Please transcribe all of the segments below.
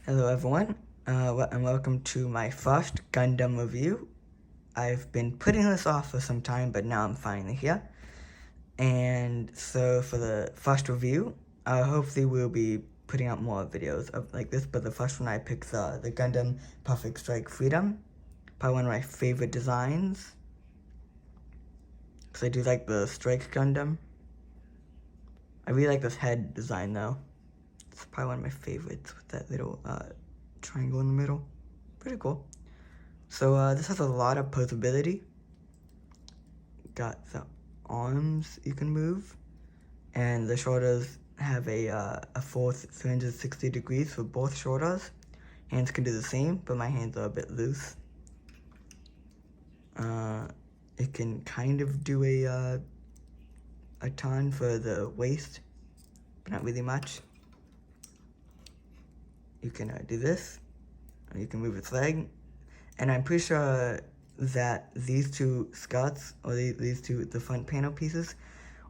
Hello everyone, and welcome to my first Gundam review. I've been putting this off for some time, but now I'm finally here. And so for the first review, hopefully we'll be putting out more videos of like this, but the first one I picked the Gundam Perfect Strike Freedom. Probably one of my favorite designs. Because I do like the Strike Gundam. I really like this head design though. It's probably one of my favorites with that little triangle in the middle. Pretty cool. So this has a lot of posability. Got the arms you can move, and the shoulders have a full 360 degrees for both shoulders. Hands can do the same, but my hands are a bit loose. It can kind of do a ton for the waist, but not really much. You can do this, and you can move its leg, and I'm pretty sure that these two skirts, or these two, the front panel pieces,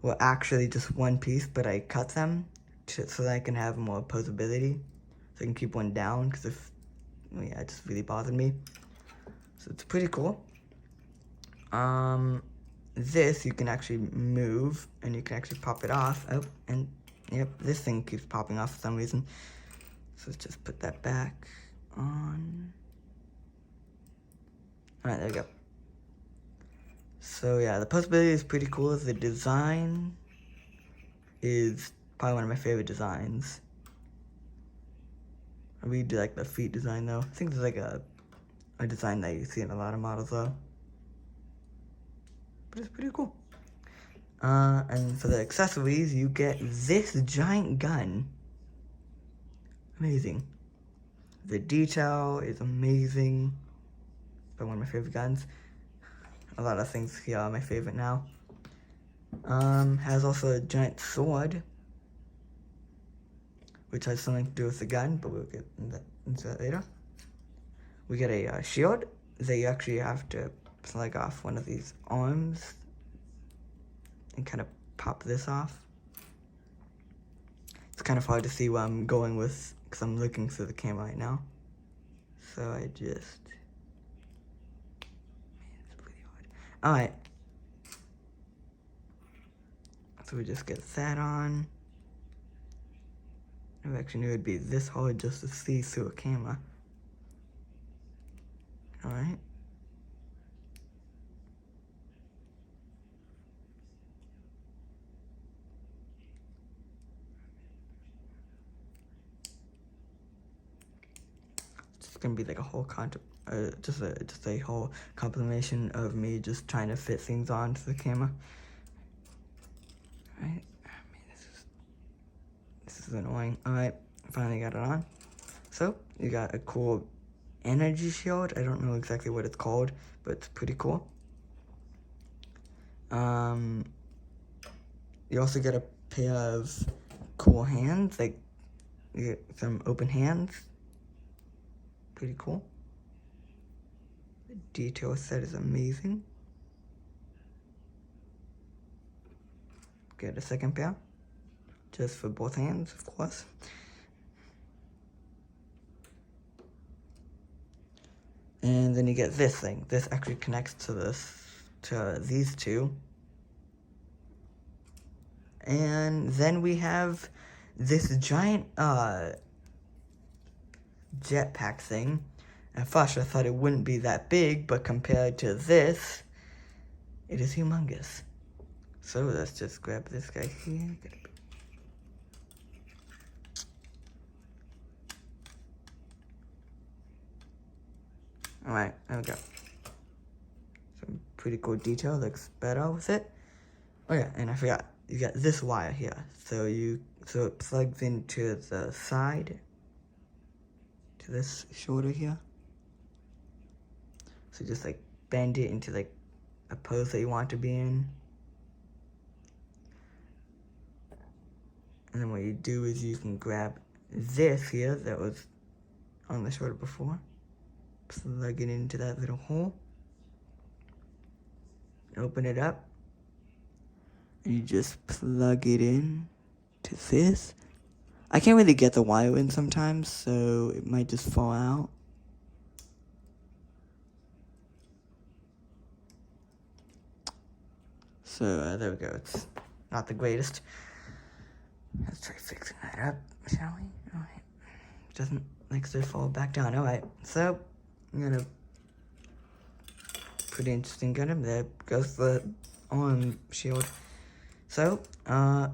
were actually just one piece, but I cut them so that I can have more posability, so I can keep one down, because yeah, it just really bothered me. So it's pretty cool. This you can actually move, and you can actually pop it off. Oh, and yep, this thing keeps popping off for some reason. So let's just put that back on. Alright, there we go. So yeah, the possibility is pretty cool. The design is probably one of my favorite designs. I really do like the feet design though. I think there's like a design that you see in a lot of models though. But it's pretty cool. And for the accessories, you get this giant gun. Amazing. The detail is amazing. It's one of my favorite guns. A lot of things here are my favorite now. Has also a giant sword, which has something to do with the gun, but we'll get into that later. We get a shield that you actually have to slug off one of these arms and kind of pop this off. It's kind of hard to see what I'm going with because I'm looking through the camera right now. So I just... Man, it's pretty hard. Alright. So we just get that on. I actually knew it'd be this hard just to see through a camera. Alright. It's gonna be like a whole just a whole compilation of me just trying to fit things onto the camera. Alright. This is annoying. Alright, finally got it on. So, you got a cool energy shield. I don't know exactly what it's called, but it's pretty cool. You also get a pair of cool hands, like you get some open hands. Pretty cool. The detail set is amazing. Get a second pair, just for both hands, of course. And then you get this thing. This actually connects to these two. And then we have this giant jetpack thing. At first I thought it wouldn't be that big, but compared to this, it is humongous. So let's just grab this guy here. Alright, there we go. Some pretty cool detail, looks better with it. Oh yeah, and I forgot, you got this wire here. So it plugs into the side, to this shoulder here. So just like bend it into like a pose that you want to be in. And then what you do is you can grab this here that was on the shoulder before. Plug it into that little hole. Open it up. And you just plug it in to this. I can't really get the wire in sometimes, so it might just fall out. So there we go. It's not the greatest. Let's try fixing that up, shall we? Alright. Doesn't like to fall back down. Alright, so I'm gonna pretty interesting Gundam. There goes the arm shield. So, and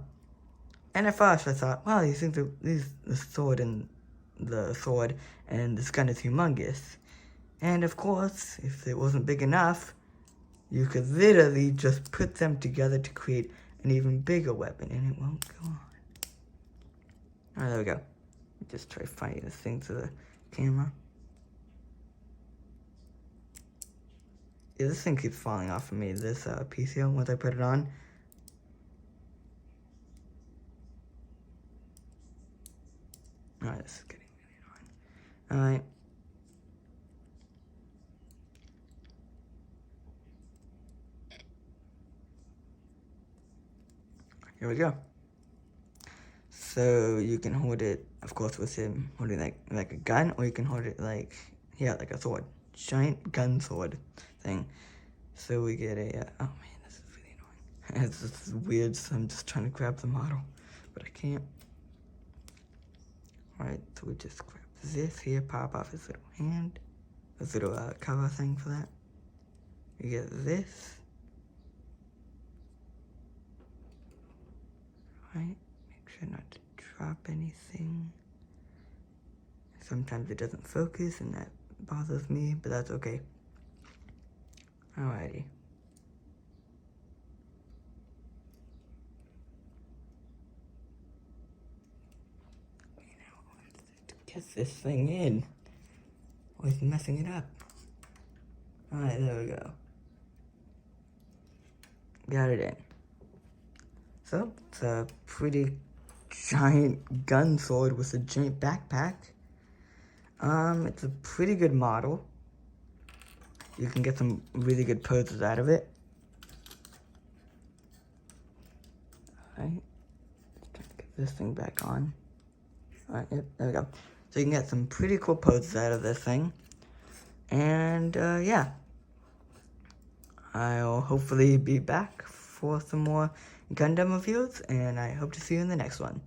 at first I thought, wow, you think the sword and this gun is humongous. And of course, if it wasn't big enough, you could literally just put them together to create an even bigger weapon, and it won't go on. Alright, there we go. Just try fighting this thing to the camera. Yeah, this thing keeps falling off of me, this PCO, once I put it on. Alright, this is getting really annoying. Alright. Here we go. So you can hold it, of course, with him holding like a gun, or you can hold it like a sword, giant gun sword thing. So we get a oh man, this is really annoying. This is weird. So I'm just trying to grab the model, but I can't. All right, so we just grab this here, pop off his little hand, this little cover thing for that. You get this. Right, make sure not to drop anything. Sometimes it doesn't focus and that bothers me, but that's okay. Alrighty. Now let's get this thing in. Always messing it up. Alright, there we go. Got it in. So, it's a pretty giant gun sword with a giant backpack. It's a pretty good model. You can get some really good poses out of it. Alright. Try to get this thing back on. Alright, yep, there we go. So you can get some pretty cool poses out of this thing. And, yeah. I'll hopefully be back for some more Gundam reviews, and I hope to see you in the next one.